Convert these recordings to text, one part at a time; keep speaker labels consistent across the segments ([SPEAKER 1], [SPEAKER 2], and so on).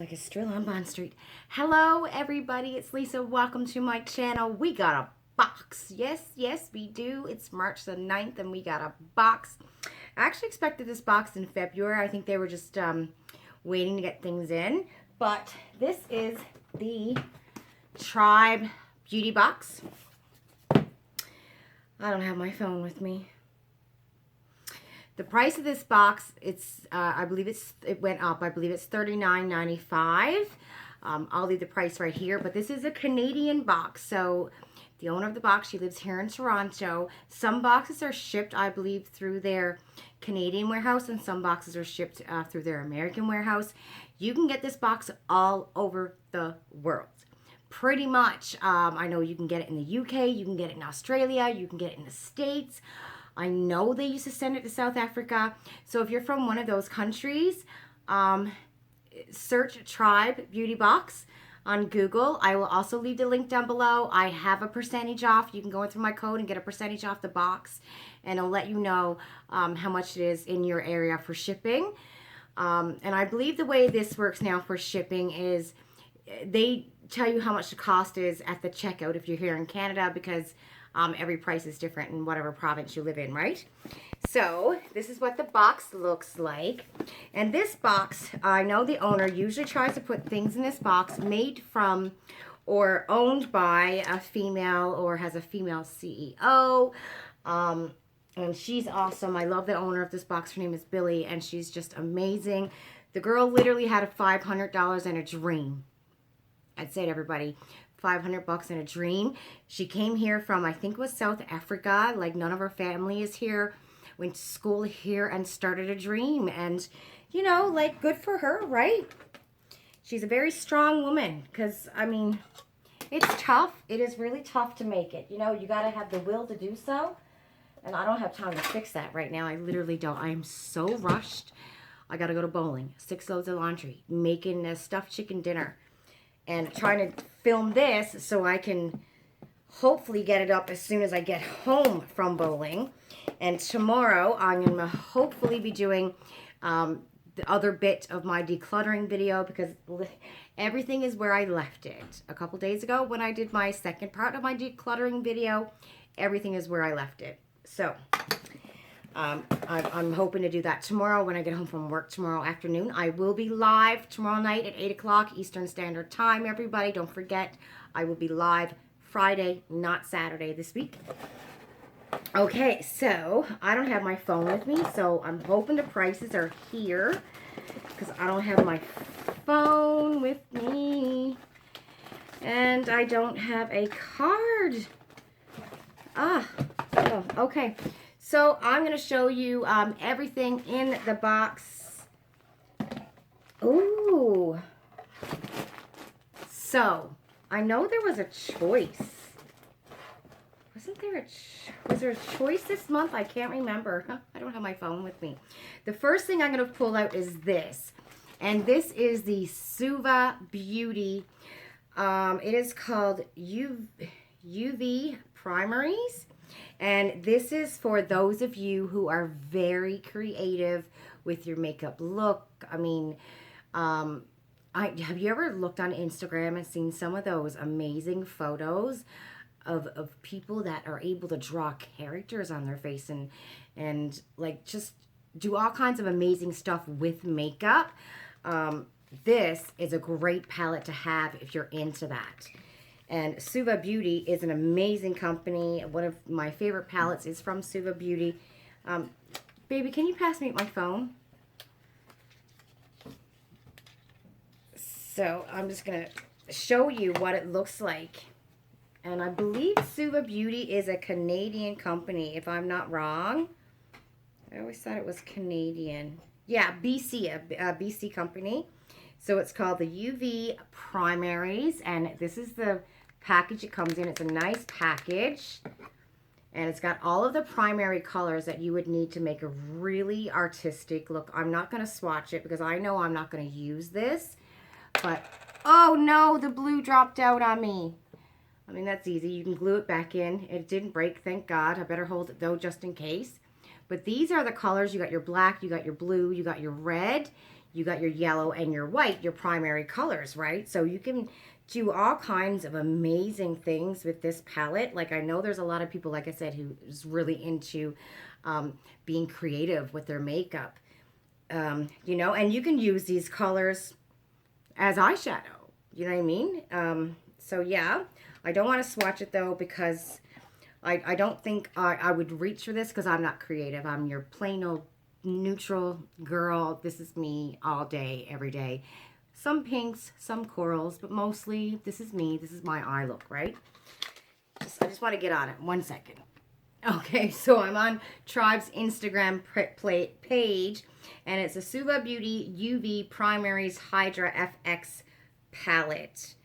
[SPEAKER 1] Like it's still on Bond Street. Hello, everybody. It's Lisa. Welcome to my channel. We got a box. Yes, we do. It's March the 9th, and we got a box. I actually expected this box in February. I think they were just waiting to get things in. But this is the Tribe Beauty Box. I don't have my phone with me. The price of this box, I believe it went up. I believe it's $39.95. I'll leave the price right here, but this is a Canadian box. So the owner of the box, she lives here in Toronto. Some boxes are shipped, I believe, through their Canadian warehouse, and some boxes are shipped through their American warehouse. You can get this box all over the world. Pretty much. I know you can get it in the UK, you can get it in Australia, you can get it in the States. I know they used to send it to South Africa. So if you're from one of those countries, search Tribe Beauty Box on Google. I will also leave the link down below. I have a percentage off. You can go in through my code and get a percentage off the box. And it'll let you know how much it is in your area for shipping. And I believe the way this works now for shipping is they tell you how much the cost is at the checkout if you're here in Canada, because every price is different in whatever province you live in, right? So this is what the box looks like. And this box, I know the owner usually tries to put things in this box made from or owned by a female or has a female CEO. And she's awesome. I love the owner of this box. Her name is Billy, and she's just amazing. The girl literally had a $500 and a dream. I'd say to everybody, 500 bucks in a dream. She came here from, I think it was South Africa. Like, none of her family is here. Went to school here and started a dream. And, you know, like, good for her, right? She's a very strong woman. Because, I mean, it's tough. It is really tough to make it. You know, you got to have the will to do so. And I don't have time to fix that right now. I literally don't. I am so rushed. I got to go to bowling. 6 loads of laundry. Making a stuffed chicken dinner. And trying to film this so I can hopefully get it up as soon as I get home from bowling. And tomorrow I'm going to hopefully be doing the other bit of my decluttering video, because everything is where I left it. A couple days ago when I did my second part of my decluttering video, everything is where I left it. So I'm hoping to do that tomorrow when I get home from work tomorrow afternoon. I will be live tomorrow night at 8 o'clock Eastern Standard Time, everybody. Don't forget, I will be live Friday, not Saturday this week. Okay, so I don't have my phone with me, so I'm hoping the prices are here, because I don't have my phone with me. And I don't have a card. Oh, okay. So I'm going to show you everything in the box. Ooh. So, I know there was a choice. Wasn't there was there a choice this month? I can't remember. I don't have my phone with me. The first thing I'm going to pull out is this. And this is the Suva Beauty. It is called UV Primaries. And this is for those of you who are very creative with your makeup look. I mean, have you ever looked on Instagram and seen some of those amazing photos of people that are able to draw characters on their face and like just do all kinds of amazing stuff with makeup? This is a great palette to have if you're into that. And Suva Beauty is an amazing company. One of my favorite palettes is from Suva Beauty. Baby, can you pass me my phone? So I'm just going to show you what it looks like. And I believe Suva Beauty is a Canadian company, if I'm not wrong. I always thought it was Canadian. Yeah, BC, a BC company. So it's called the UV Primaries, and this is the package it comes in. It's a nice package, and it's got all of the primary colors that you would need to make a really artistic look. I'm not going to swatch it because I know I'm not going to use this, but oh no, the blue dropped out on me. I mean, that's easy. You can glue it back in. It didn't break, thank God. I better hold it though just in case. But these are the colors. You got your black, you got your blue, you got your red, you got your yellow and your white, your primary colors, right? So you can do all kinds of amazing things with this palette. Like, I know there's a lot of people, like I said, who's really into being creative with their makeup. You know, and you can use these colors as eyeshadow. You know what I mean? So yeah, I don't want to swatch it though, because I don't think I would reach for this, because I'm not creative. I'm your plain old neutral girl. This is me all day, every day. Some pinks, some corals, but mostly this is me. This is my eye look, right? I just want to get on it. 1 second. Okay, so I'm on Tribe's Instagram page, and it's a Suva Beauty UV Primaries Hydra FX palette.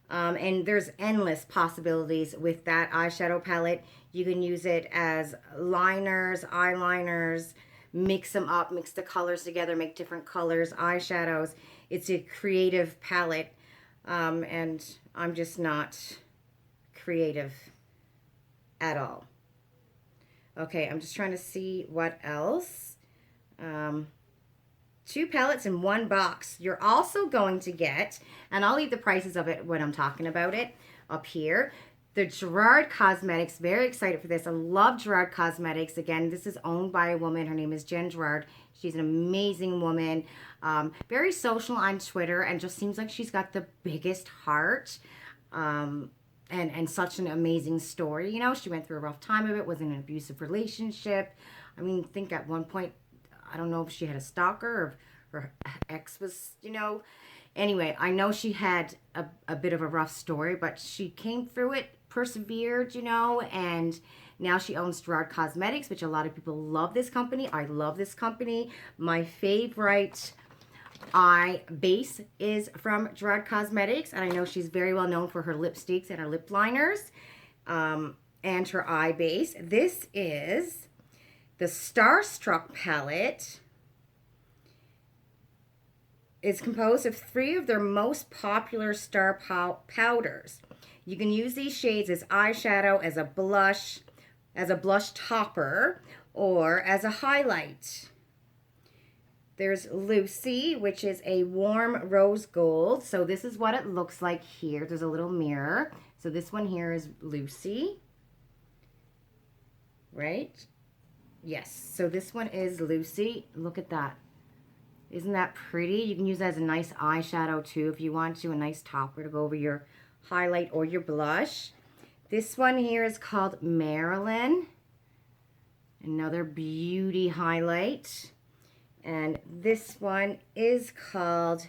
[SPEAKER 1] And there's endless possibilities with that eyeshadow palette. You can use it as liners, eyeliners, mix them up, mix the colors together, make different colors, eyeshadows. It's a creative palette, and I'm just not creative at all. Okay, I'm just trying to see what else. 2 palettes in 1 box. You're also going to get, and I'll leave the prices of it when I'm talking about it up here, the Gerard Cosmetics. Very excited for this. I love Gerard Cosmetics. Again, this is owned by a woman. Her name is Jen Gerard. She's an amazing woman. Very social on Twitter, and just seems like she's got the biggest heart. And such an amazing story. You know, she went through a rough time of it, was in an abusive relationship. I mean, I think at one point, I don't know if she had a stalker or her ex was, you know. Anyway, I know she had a bit of a rough story, but she came through it, persevered, you know, and now she owns Gerard Cosmetics, which a lot of people love this company. I love this company. My favorite eye base is from Gerard Cosmetics, and I know she's very well known for her lipsticks and her lip liners, and her eye base. This is the Starstruck palette. It's composed of 3 of their most popular star powders. You can use these shades as eyeshadow, as a blush topper, or as a highlight. There's Lucy, which is a warm rose gold. So this is what it looks like here. There's a little mirror. So this one here is Lucy. Right? Yes. So this one is Lucy. Look at that. Isn't that pretty? You can use that as a nice eyeshadow too if you want to. A nice topper to go over your highlight or your blush. This one here is called Marilyn. Another beauty highlight. And this one is called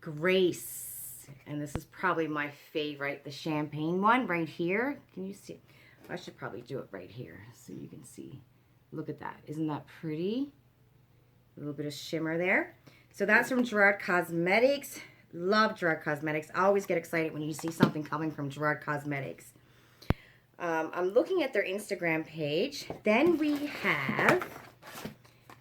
[SPEAKER 1] Grace. And this is probably my favorite, the champagne one right here. Can you see? I should probably do it right here so you can see. Look at that. Isn't that pretty? A little bit of shimmer there. So that's from Gerard Cosmetics. Love Gerard Cosmetics. I always get excited when you see something coming from Gerard Cosmetics. I'm looking at their Instagram page. Then we have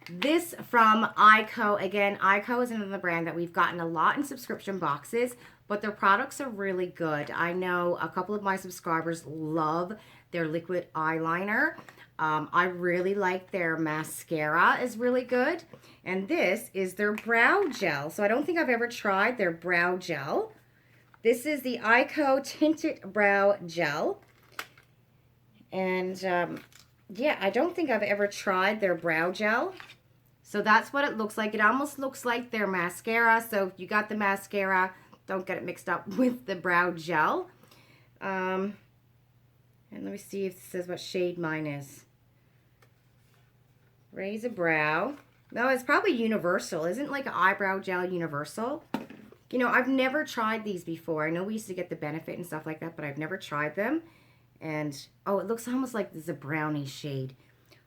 [SPEAKER 1] this from Ico. Again, Ico is another brand that we've gotten a lot in subscription boxes, but their products are really good. I know a couple of my subscribers love their liquid eyeliner. I really like their mascara, is really good. And this is their brow gel. So I don't think I've ever tried their brow gel. This is the Ico Tinted Brow Gel. And yeah, I don't think I've ever tried their brow gel. So that's what it looks like. It almost looks like their mascara. So if you got the mascara, don't get it mixed up with the brow gel. And let me see if it says what shade mine is. Raise a brow. No, it's probably universal. Isn't like an eyebrow gel universal? You know, I've never tried these before. I know we used to get the Benefit and stuff like that, but I've never tried them. And, oh, it looks almost like there's a brownie shade.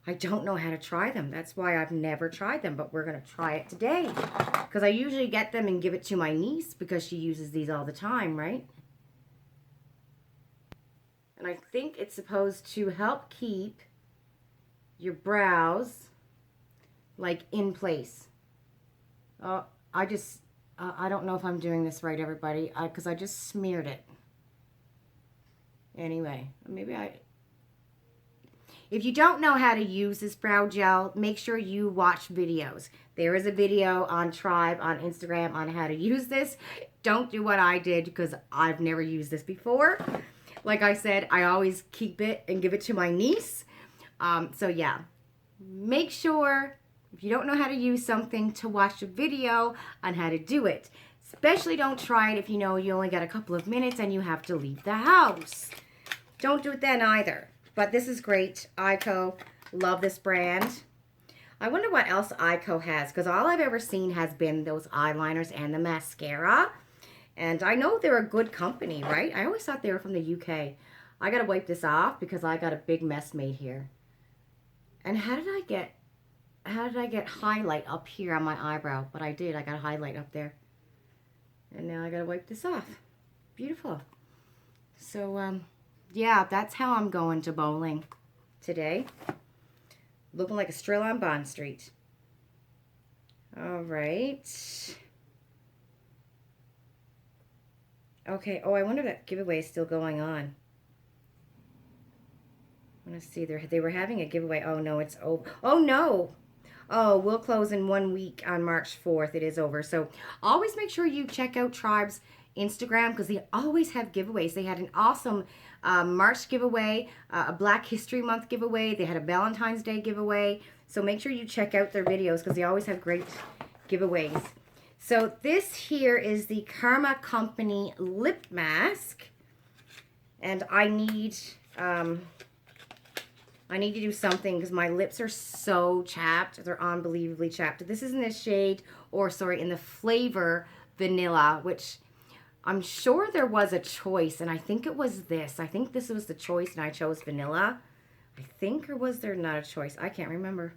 [SPEAKER 1] I don't know how to try them. That's why I've never tried them, but we're going to try it today. Because I usually get them and give it to my niece because she uses these all the time, right? And I think it's supposed to help keep your brows like in place. Oh, I don't know if I'm doing this right, everybody, because I just smeared it. Anyway, maybe If you don't know how to use this brow gel, make sure you watch videos. There is a video on Tribe on Instagram on how to use this. Don't do what I did because I've never used this before. Like I said, I always keep it and give it to my niece. So yeah, make sure if you don't know how to use something to watch a video on how to do it. Especially don't try it if you know you only got a couple of minutes and you have to leave the house. Don't do it then either. But this is great. Ico, love this brand. I wonder what else Ico has, because all I've ever seen has been those eyeliners and the mascara. And I know they're a good company, right? I always thought they were from the UK. I gotta wipe this off because I got a big mess made here. And how did I get highlight up here on my eyebrow? But I did. I got a highlight up there. And now I gotta wipe this off. Beautiful. So, yeah, that's how I'm going to bowling today. Looking like a Strill on Bond Street. All right. Okay. Oh, I wonder if that giveaway is still going on. I want to see. They were having a giveaway. Oh, no, it's over. Oh, no. Oh, we'll close in 1 week on March 4th. It is over. So always make sure you check out Tribe's Instagram because they always have giveaways. They had an awesome March giveaway, a Black History Month giveaway. They had a Valentine's Day giveaway. So make sure you check out their videos because they always have great giveaways. So this here is the Karma Company lip mask. And I need to do something because my lips are so chapped. They're unbelievably chapped. This is in the shade, or sorry, in the flavor vanilla, which I'm sure there was a choice, and I think it was this. I think this was the choice, and I chose vanilla. I think, or was there not a choice? I can't remember.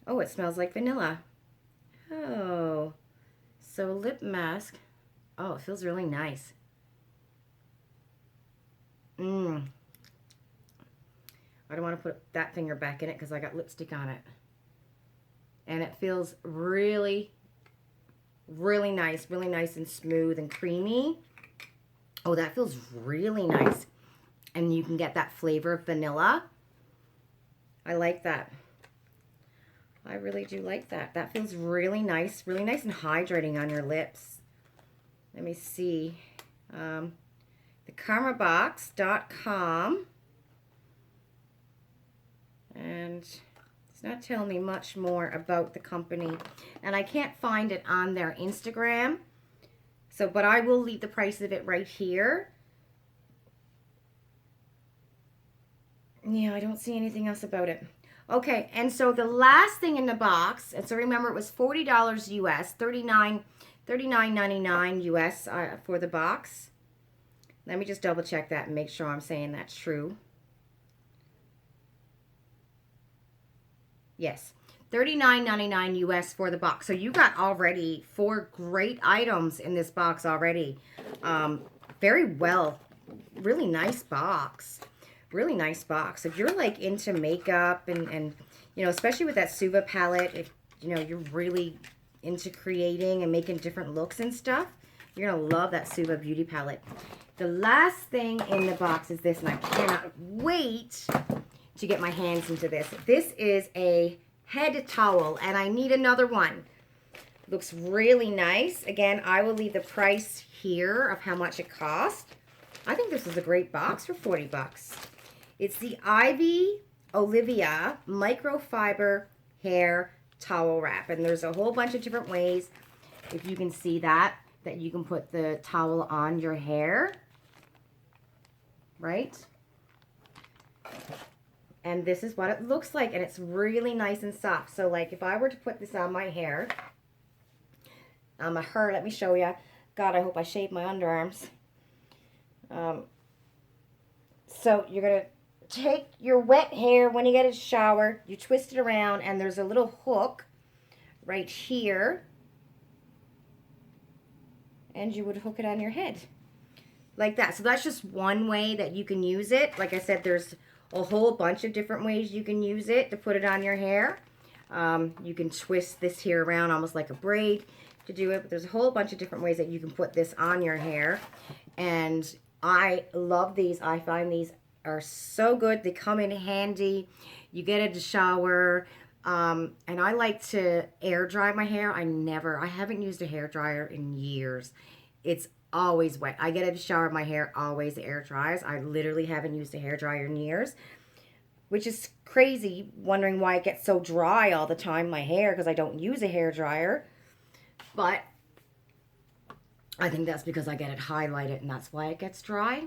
[SPEAKER 1] Oh, it smells like vanilla. Oh, so lip mask. Oh, it feels really nice. I don't want to put that finger back in it because I got lipstick on it. And it feels really, really nice and smooth and creamy. Oh, that feels really nice. And you can get that flavor of vanilla. I like that. I really do like that. That feels really nice and hydrating on your lips. Let me see. TheKarmaBox.com. And it's not telling me much more about the company. And I can't find it on their Instagram. So, but I will leave the price of it right here. Yeah, I don't see anything else about it. Okay, and so the last thing in the box, and so remember it was $40 US, $39.99 US for the box. Let me just double check that and make sure I'm saying that's true. Yes, $39.99 US for the box. So you got already 4 great items in this box already. Very well, really nice box. Really nice box. If you're like into makeup and you know, especially with that Suva palette, if you know you're really into creating and making different looks and stuff, you're gonna love that Suva beauty palette. The last thing in the box is this, and I cannot wait to get my hands into this. This is a head towel, and I need another one. Looks really nice. Again, I will leave the price here of how much it cost. I think this is a great box for 40 bucks. It's the Ivy Olivia microfiber hair towel wrap, and there's a whole bunch of different ways, if you can see that you can put the towel on your hair, right? And this is what it looks like, and it's really nice and soft. So like if I were to put this on my hair, let me show you. God, I hope I shaved my underarms. So you're going to take your wet hair when you get a shower, you twist it around, and there's a little hook right here. And you would hook it on your head like that. So that's just one way that you can use it. Like I said, there's a whole bunch of different ways you can use it to put it on your hair. You can twist this here around almost like a braid to do it, but there's a whole bunch of different ways that you can put this on your hair. And I love these. I find these are so good. They come in handy. You get in the shower. And I like to air dry my hair. I haven't used a hair dryer in years. It's always wet. I get in the shower, my hair always air dries. I literally haven't used a hair dryer in years, which is crazy, wondering why it gets so dry all the time, my hair, because I don't use a hair dryer. But I think that's because I get it highlighted, and that's why it gets dry.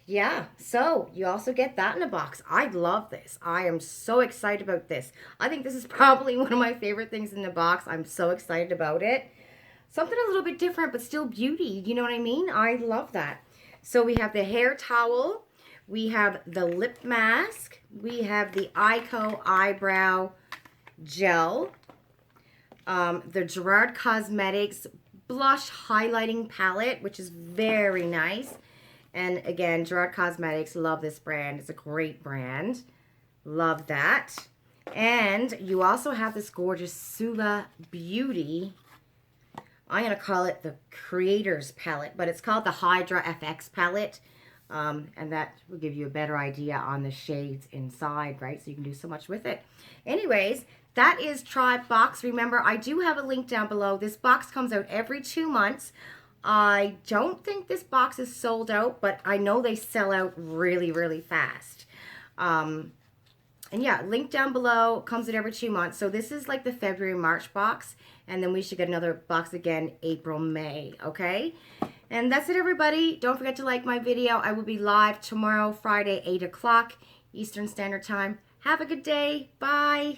[SPEAKER 1] Yeah, so you also get that in a box. I love this. I am so excited about this. I think this is probably one of my favorite things in the box. I'm so excited about it. Something a little bit different, but still beauty. You know what I mean? I love that. So we have the hair towel. We have the lip mask. We have the Ico eyebrow gel. The Gerard Cosmetics blush highlighting palette, which is very nice. And again, Gerard Cosmetics, love this brand. It's a great brand. Love that. And you also have this gorgeous Sula Beauty. I'm going to call it the Creators Palette, but it's called the Hydra FX Palette. And that will give you a better idea on the shades inside, right? So you can do so much with it. Anyways, that is Topbox. Remember, I do have a link down below. This box comes out every 2 months. I don't think this box is sold out, but I know they sell out really, really fast. And yeah, link down below, comes out every 2 months. So this is like the February, March box. And then we should get another box again April, May, okay? And that's it, everybody. Don't forget to like my video. I will be live tomorrow, Friday, 8 o'clock Eastern Standard Time. Have a good day. Bye.